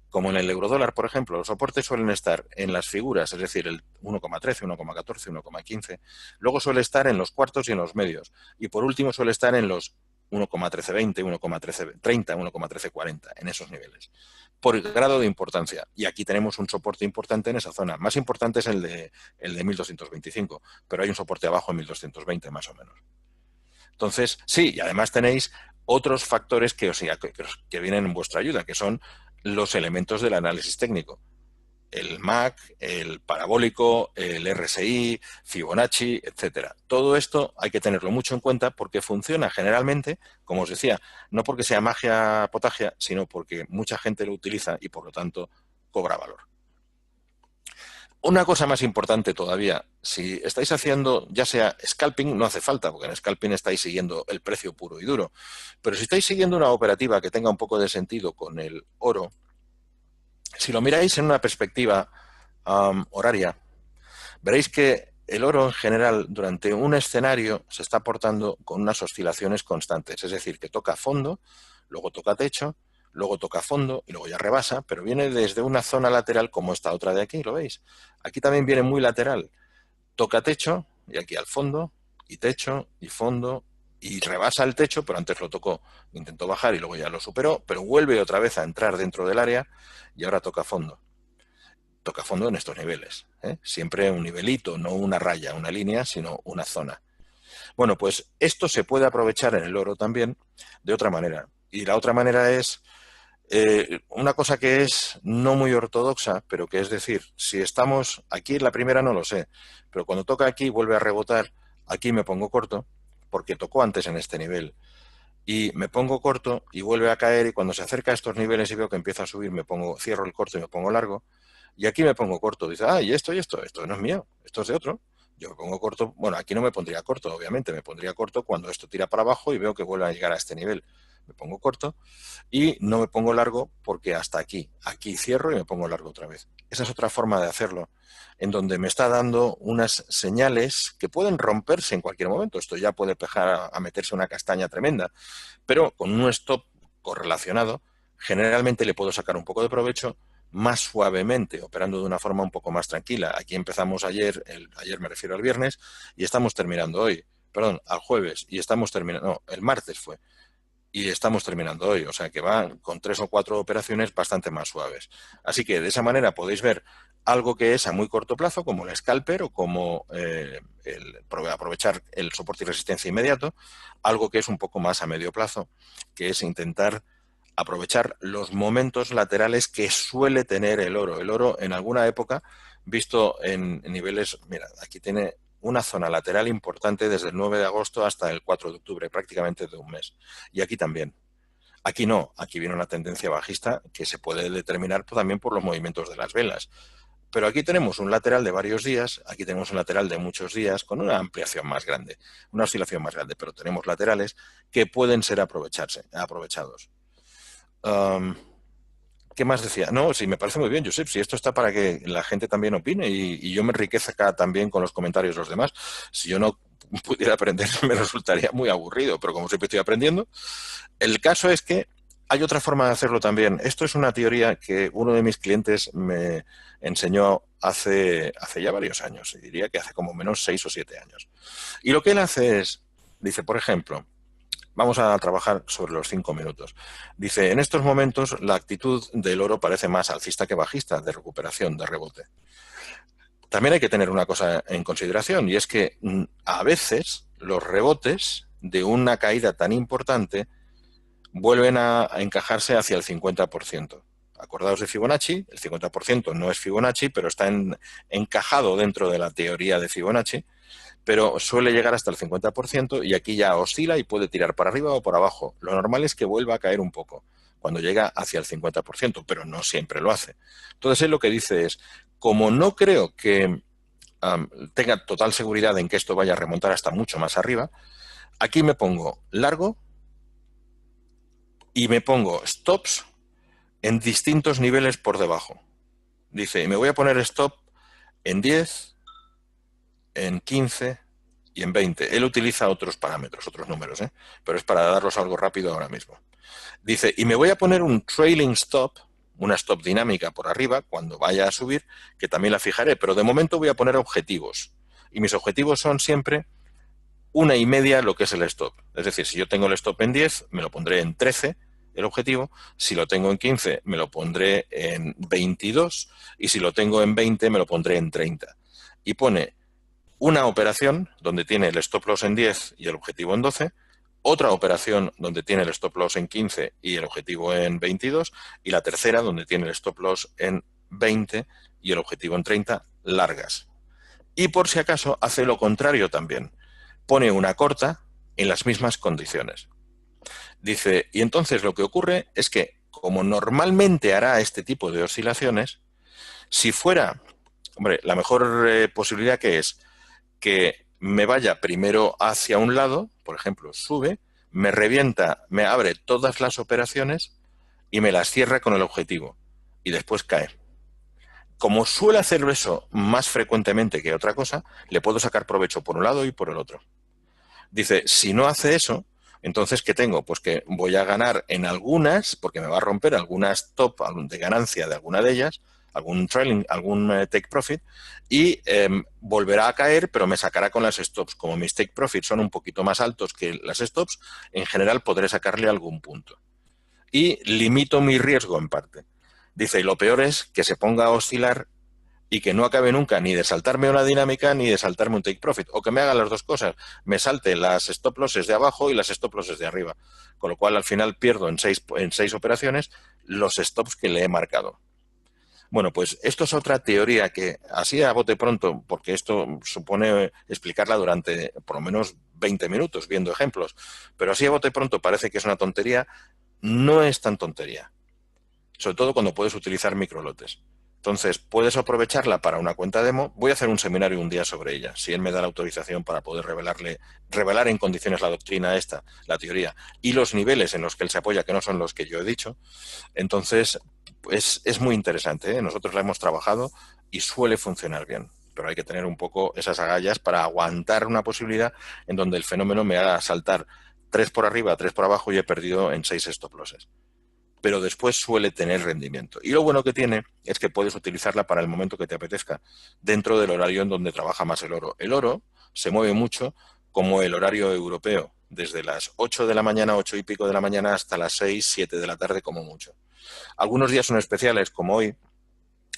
como en el eurodólar, por ejemplo. Los soportes suelen estar en las figuras, es decir, el 1,13, 1,14, 1,15. Luego suele estar en los cuartos y en los medios. Y por último suele estar en los 1,1320, 1,1330, 1,1340, en esos niveles, por grado de importancia. Y aquí tenemos un soporte importante en esa zona. Más importante es el de 1225, pero hay un soporte abajo en 1220 más o menos. Entonces, sí, y además tenéis otros factores que vienen en vuestra ayuda, que son los elementos del análisis técnico. El MAC, el parabólico, el RSI, Fibonacci, etcétera. Todo esto hay que tenerlo mucho en cuenta porque funciona generalmente, como os decía, no porque sea magia potagia, sino porque mucha gente lo utiliza y por lo tanto cobra valor. Una cosa más importante todavía, si estáis haciendo ya sea scalping, no hace falta, porque en scalping estáis siguiendo el precio puro y duro, pero si estáis siguiendo una operativa que tenga un poco de sentido con el oro, si lo miráis en una perspectiva horaria, veréis que el oro en general durante un escenario se está portando con unas oscilaciones constantes, es decir, que toca fondo, luego toca techo, luego toca fondo y luego ya rebasa, pero viene desde una zona lateral como esta otra de aquí, ¿lo veis? Aquí también viene muy lateral, toca techo y aquí al fondo y techo y fondo y rebasa el techo, pero antes lo tocó, intentó bajar y luego ya lo superó, pero vuelve otra vez a entrar dentro del área y ahora toca fondo. Toca fondo en estos niveles, ¿eh? Siempre un nivelito, no una raya, una línea, sino una zona. Bueno, pues esto se puede aprovechar en el oro también de otra manera. Y la otra manera es una cosa que es no muy ortodoxa, pero que es decir, si estamos aquí, la primera no lo sé, pero cuando toca aquí vuelve a rebotar, aquí me pongo corto, porque tocó antes en este nivel, y me pongo corto y vuelve a caer, y cuando se acerca a estos niveles y veo que empieza a subir, cierro el corto y me pongo largo, y aquí me pongo corto. Dice, y esto no es mío, esto es de otro. Yo me pongo corto, bueno, aquí no me pondría corto, obviamente, me pondría corto cuando esto tira para abajo y veo que vuelve a llegar a este nivel. Me pongo corto y no me pongo largo porque hasta aquí. Aquí cierro y me pongo largo otra vez. Esa es otra forma de hacerlo, en donde me está dando unas señales que pueden romperse en cualquier momento. Esto ya puede empezar a meterse una castaña tremenda, pero con un stop correlacionado, generalmente le puedo sacar un poco de provecho más suavemente, operando de una forma un poco más tranquila. Aquí empezamos ayer me refiero al viernes, y estamos terminando hoy, perdón, al jueves, y estamos terminando, no, el martes fue, y estamos terminando hoy, o sea que va con 3 o 4 operaciones bastante más suaves. Así que de esa manera podéis ver algo que es a muy corto plazo, como el scalper o como aprovechar el soporte y resistencia inmediato, algo que es un poco más a medio plazo, que es intentar aprovechar los momentos laterales que suele tener el oro. El oro en alguna época, visto en niveles, mira, aquí tiene una zona lateral importante desde el 9 de agosto hasta el 4 de octubre, prácticamente de un mes. Y aquí también. Aquí no, aquí viene una tendencia bajista que se puede determinar también por los movimientos de las velas. Pero aquí tenemos un lateral de varios días, aquí tenemos un lateral de muchos días con una ampliación más grande, una oscilación más grande, pero tenemos laterales que pueden ser aprovechados. ¿Qué más decía? No, sí, me parece muy bien, Josep, si esto está para que la gente también opine y yo me enriquezca también con los comentarios de los demás. Si yo no pudiera aprender, me resultaría muy aburrido, pero como siempre estoy aprendiendo. El caso es que hay otra forma de hacerlo también. Esto es una teoría que uno de mis clientes me enseñó hace ya varios años, y diría que hace como menos 6 o 7 años. Y lo que él hace es, dice, por ejemplo, vamos a trabajar sobre los 5 minutos. Dice, en estos momentos la actitud del oro parece más alcista que bajista, de recuperación, de rebote. También hay que tener una cosa en consideración, y es que a veces los rebotes de una caída tan importante vuelven a encajarse hacia el 50%. Acordaos de Fibonacci, el 50% no es Fibonacci, pero está encajado dentro de la teoría de Fibonacci, pero suele llegar hasta el 50% y aquí ya oscila y puede tirar para arriba o para abajo. Lo normal es que vuelva a caer un poco cuando llega hacia el 50%, pero no siempre lo hace. Entonces él lo que dice es, como no creo que tenga total seguridad en que esto vaya a remontar hasta mucho más arriba, aquí me pongo largo y me pongo stops en distintos niveles por debajo. Dice, me voy a poner stop en 10, en 15 y en 20. Él utiliza otros parámetros, otros números, pero es para daros algo rápido ahora mismo. Dice, y me voy a poner un trailing stop, una stop dinámica por arriba, cuando vaya a subir, que también la fijaré, pero de momento voy a poner objetivos. Y mis objetivos son siempre 1,5 lo que es el stop. Es decir, si yo tengo el stop en 10, me lo pondré en 13 el objetivo. Si lo tengo en 15, me lo pondré en 22. Y si lo tengo en 20, me lo pondré en 30. Y pone una operación donde tiene el stop loss en 10 y el objetivo en 12, otra operación donde tiene el stop loss en 15 y el objetivo en 22, y la tercera donde tiene el stop loss en 20 y el objetivo en 30, largas. Y por si acaso hace lo contrario también. Pone una corta en las mismas condiciones. Dice, y entonces lo que ocurre es que, como normalmente hará este tipo de oscilaciones, si fuera, hombre, la mejor posibilidad que es que me vaya primero hacia un lado, por ejemplo, sube, me revienta, me abre todas las operaciones y me las cierra con el objetivo y después cae. Como suele hacer eso más frecuentemente que otra cosa, le puedo sacar provecho por un lado y por el otro. Dice, si no hace eso, entonces, ¿qué tengo? Pues que voy a ganar en algunas, porque me va a romper algunas top de ganancia de alguna de ellas, algún trailing, algún take profit, y volverá a caer, pero me sacará con las stops. Como mis take profits son un poquito más altos que las stops, en general podré sacarle algún punto. Y limito mi riesgo en parte. Dice, y lo peor es que se ponga a oscilar y que no acabe nunca ni de saltarme una dinámica ni de saltarme un take profit, o que me haga las dos cosas, me salte las stop losses de abajo y las stop losses de arriba, con lo cual al final pierdo en seis operaciones los stops que le he marcado. Bueno, pues esto es otra teoría que, así a bote pronto, porque esto supone explicarla durante por lo menos 20 minutos viendo ejemplos, pero así a bote pronto parece que es una tontería, no es tan tontería, sobre todo cuando puedes utilizar microlotes. Entonces, puedes aprovecharla para una cuenta demo. Voy a hacer un seminario un día sobre ella, si él me da la autorización para poder revelar en condiciones la doctrina esta, la teoría, y los niveles en los que él se apoya, que no son los que yo he dicho. Entonces, pues, es muy interesante, ¿eh? Nosotros la hemos trabajado y suele funcionar bien, pero hay que tener un poco esas agallas para aguantar una posibilidad en donde el fenómeno me haga saltar 3 por arriba, 3 por abajo y he perdido en 6 stop losses. Pero después suele tener rendimiento. Y lo bueno que tiene es que puedes utilizarla para el momento que te apetezca, dentro del horario en donde trabaja más el oro. El oro se mueve mucho como el horario europeo, desde las 8 de la mañana, 8 y pico de la mañana, hasta las 6, 7 de la tarde como mucho. Algunos días son especiales, como hoy,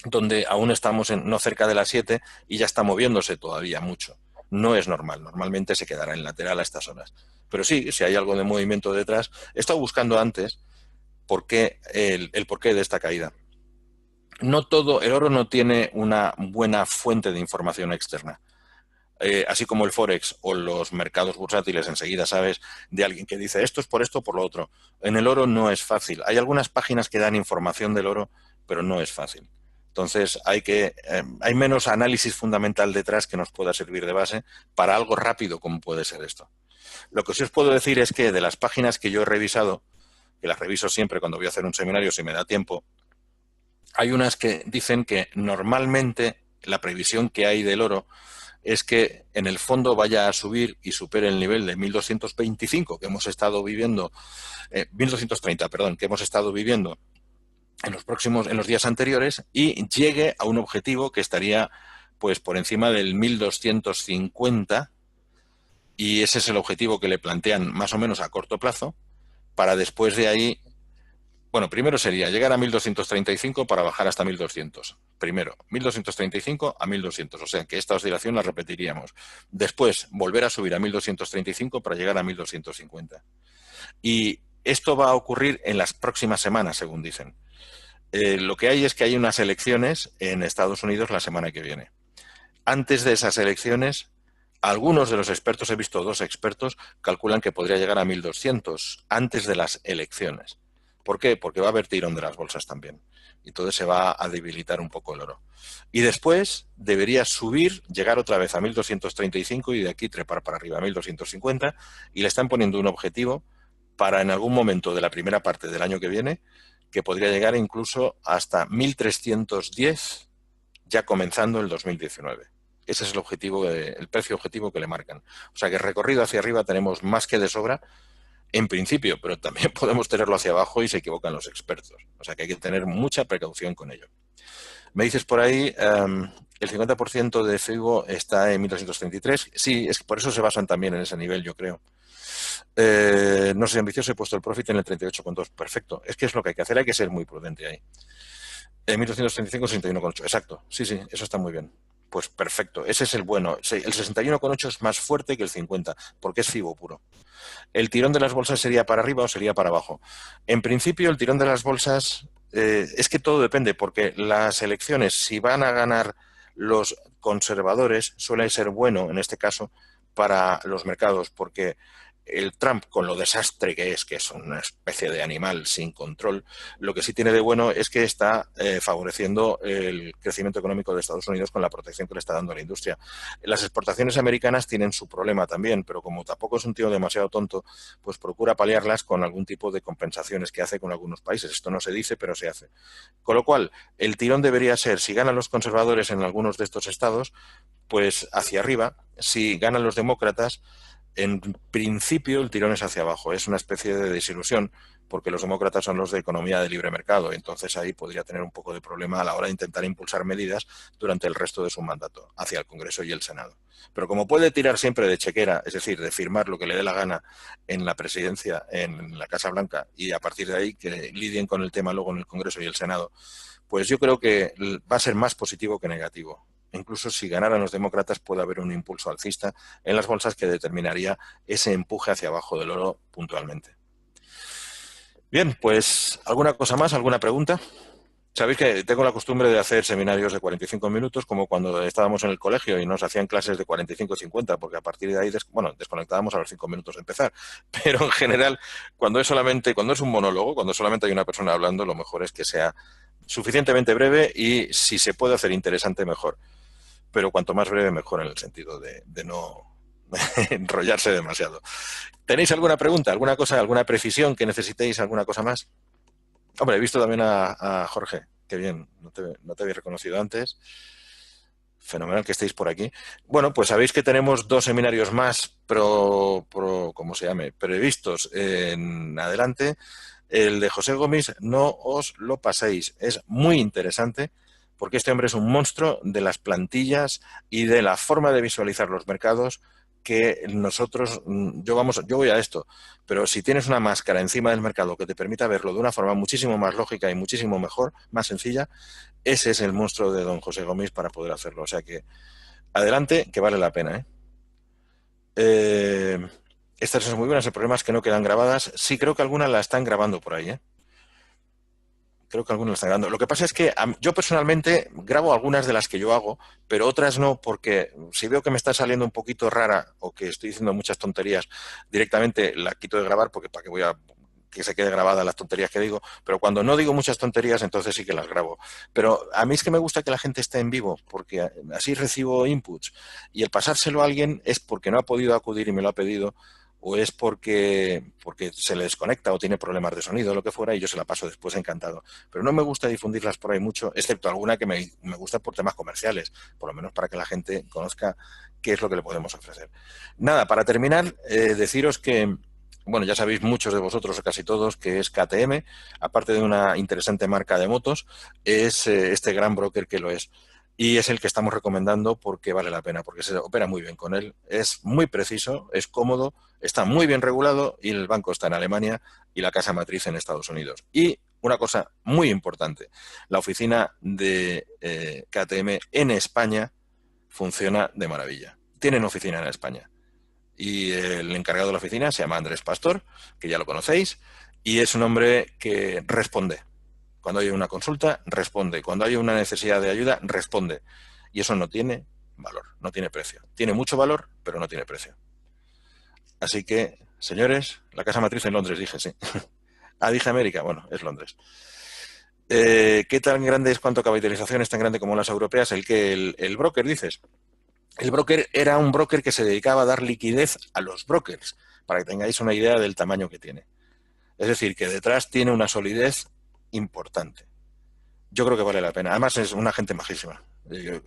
donde aún estamos no cerca de las 7 y ya está moviéndose todavía mucho. No es normal, normalmente se quedará en lateral a estas horas. Pero sí, si hay algo de movimiento detrás, he estado buscando antes el porqué de esta caída. No todo, el oro no tiene una buena fuente de información externa. Así como el Forex o los mercados bursátiles, enseguida sabes de alguien que dice esto es por esto o por lo otro. En el oro no es fácil. Hay algunas páginas que dan información del oro, pero no es fácil. Entonces hay menos análisis fundamental detrás que nos pueda servir de base para algo rápido como puede ser esto. Lo que sí os puedo decir es que de las páginas que yo he revisado, que las reviso siempre cuando voy a hacer un seminario si me da tiempo, hay unas que dicen que normalmente la previsión que hay del oro es que en el fondo vaya a subir y supere el nivel de 1225 que hemos estado viviendo, 1230, perdón, que hemos estado viviendo en los días anteriores, y llegue a un objetivo que estaría pues por encima del 1250, y ese es el objetivo que le plantean más o menos a corto plazo, para después de ahí. Bueno, primero sería llegar a 1235 para bajar hasta 1200. Primero, 1235 a 1200, o sea que esta oscilación la repetiríamos. Después, volver a subir a 1235 para llegar a 1250. Y esto va a ocurrir en las próximas semanas, según dicen. Lo que hay es que hay unas elecciones en Estados Unidos la semana que viene. Antes de esas elecciones, algunos de los expertos, he visto 2 expertos, calculan que podría llegar a 1200 antes de las elecciones. ¿Por qué? Porque va a haber tirón de las bolsas también. Y entonces se va a debilitar un poco el oro. Y después debería subir, llegar otra vez a 1235 y de aquí trepar para arriba a 1250. Y le están poniendo un objetivo para en algún momento de la primera parte del año que viene, que podría llegar incluso hasta 1310, ya comenzando el 2019. Ese es el objetivo, el precio objetivo que le marcan. O sea que recorrido hacia arriba tenemos más que de sobra, en principio, pero también podemos tenerlo hacia abajo y se equivocan los expertos. O sea que hay que tener mucha precaución con ello. Me dices por ahí, El 50% de FIBO está en 1.233. Sí, es que por eso se basan también en ese nivel, yo creo. No soy ambicioso, he puesto el profit en el 38,2. Perfecto. Es que es lo que hay que hacer, hay que ser muy prudente ahí. 1.235, 61,8. Exacto. Sí, sí, eso está muy bien. Pues perfecto. Ese es el bueno. El 61,8 es más fuerte que el 50, porque es FIBO puro. ¿El tirón de las bolsas sería para arriba o sería para abajo? En principio, el tirón de las bolsas es que todo depende, porque las elecciones, si van a ganar los conservadores, suele ser bueno, en este caso, para los mercados, porque el Trump, con lo desastre que es una especie de animal sin control, lo que sí tiene de bueno es que está favoreciendo el crecimiento económico de Estados Unidos con la protección que le está dando a la industria. Las exportaciones americanas tienen su problema también, pero como tampoco es un tío demasiado tonto, pues procura paliarlas con algún tipo de compensaciones que hace con algunos países. Esto no se dice, pero se hace. Con lo cual, el tirón debería ser, si ganan los conservadores en algunos de estos estados, pues hacia arriba. Si ganan los demócratas, en principio el tirón es hacia abajo. Es una especie de desilusión, porque los demócratas son los de economía de libre mercado, y entonces ahí podría tener un poco de problema a la hora de intentar impulsar medidas durante el resto de su mandato hacia el Congreso y el Senado. Pero como puede tirar siempre de chequera, es decir, de firmar lo que le dé la gana en la presidencia, en la Casa Blanca, y a partir de ahí que lidien con el tema luego en el Congreso y el Senado, pues yo creo que va a ser más positivo que negativo. Incluso si ganaran los demócratas puede haber un impulso alcista en las bolsas que determinaría ese empuje hacia abajo del oro puntualmente. Bien, pues ¿alguna cosa más? ¿Alguna pregunta? Sabéis que tengo la costumbre de hacer seminarios de 45 minutos, como cuando estábamos en el colegio y nos hacían clases de 45-50, porque a partir de ahí, desconectábamos a los 5 minutos de empezar. Pero en general, cuando es un monólogo, cuando solamente hay una persona hablando, lo mejor es que sea suficientemente breve y, si se puede hacer interesante, mejor. Pero cuanto más breve, mejor, en el sentido de no enrollarse demasiado. ¿Tenéis alguna pregunta, alguna cosa, alguna precisión que necesitéis, alguna cosa más? Hombre, he visto también a Jorge. Qué bien, no te había reconocido antes. Fenomenal que estéis por aquí. Bueno, pues sabéis que tenemos 2 seminarios más ¿cómo se llame? Previstos en adelante. El de José Gómez, no os lo paséis. Es muy interesante, porque este hombre es un monstruo de las plantillas y de la forma de visualizar los mercados que nosotros, yo voy a esto, pero si tienes una máscara encima del mercado que te permita verlo de una forma muchísimo más lógica y muchísimo mejor, más sencilla, ese es el monstruo de don José Gómez para poder hacerlo. O sea que adelante, que vale la pena, ¿eh? Estas son muy buenas. El problema es que no quedan grabadas. Sí, creo que algunas la están grabando por ahí, ¿eh? Creo que algunos lo están grabando. Lo que pasa es que yo personalmente grabo algunas de las que yo hago, pero otras no, porque si veo que me está saliendo un poquito rara o que estoy diciendo muchas tonterías, directamente la quito de grabar, porque para qué voy a que se quede grabada las tonterías que digo, pero cuando no digo muchas tonterías, entonces sí que las grabo. Pero a mí es que me gusta que la gente esté en vivo, porque así recibo inputs, y el pasárselo a alguien es porque no ha podido acudir y me lo ha pedido, o es porque se le desconecta o tiene problemas de sonido, lo que fuera, y yo se la paso después encantado. Pero no me gusta difundirlas por ahí mucho, excepto alguna que me gusta por temas comerciales, por lo menos para que la gente conozca qué es lo que le podemos ofrecer. Nada, para terminar, deciros que, bueno, ya sabéis muchos de vosotros, o casi todos, que es KTM, aparte de una interesante marca de motos, es este gran broker que lo es. Y es el que estamos recomendando porque vale la pena, porque se opera muy bien con él, es muy preciso, es cómodo, está muy bien regulado, y el banco está en Alemania y la casa matriz en Estados Unidos. Y una cosa muy importante, la oficina de KTM en España funciona de maravilla. Tienen oficina en España. Y el encargado de la oficina se llama Andrés Pastor, que ya lo conocéis, y es un hombre que responde. Cuando hay una consulta, responde. Cuando hay una necesidad de ayuda, responde. Y eso no tiene valor, no tiene precio. Tiene mucho valor, pero no tiene precio. Así que, señores, la casa matriz en Londres, dije, sí. Ah, dije América, bueno, es Londres. ¿Qué tan grande es, cuánto capitalización es tan grande como las europeas? El broker, dices. El broker era un broker que se dedicaba a dar liquidez a los brokers, para que tengáis una idea del tamaño que tiene. Es decir, que detrás tiene una solidez importante. Yo creo que vale la pena. Además, es una gente majísima.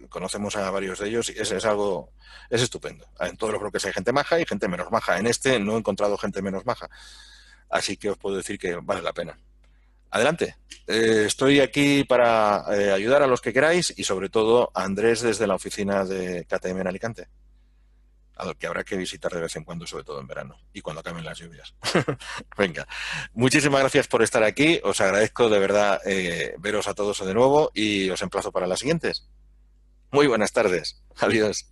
Conocemos a varios de ellos y es estupendo. En todos los brokers hay gente maja y gente menos maja. En este no he encontrado gente menos maja. Así que os puedo decir que vale la pena. Adelante. Estoy aquí para ayudar a los que queráis y sobre todo a Andrés desde la oficina de KTM en Alicante, al que habrá que visitar de vez en cuando, sobre todo en verano y cuando acaben las lluvias. Venga, muchísimas gracias por estar aquí. Os agradezco de verdad veros a todos de nuevo y os emplazo para las siguientes. Muy buenas tardes. Adiós.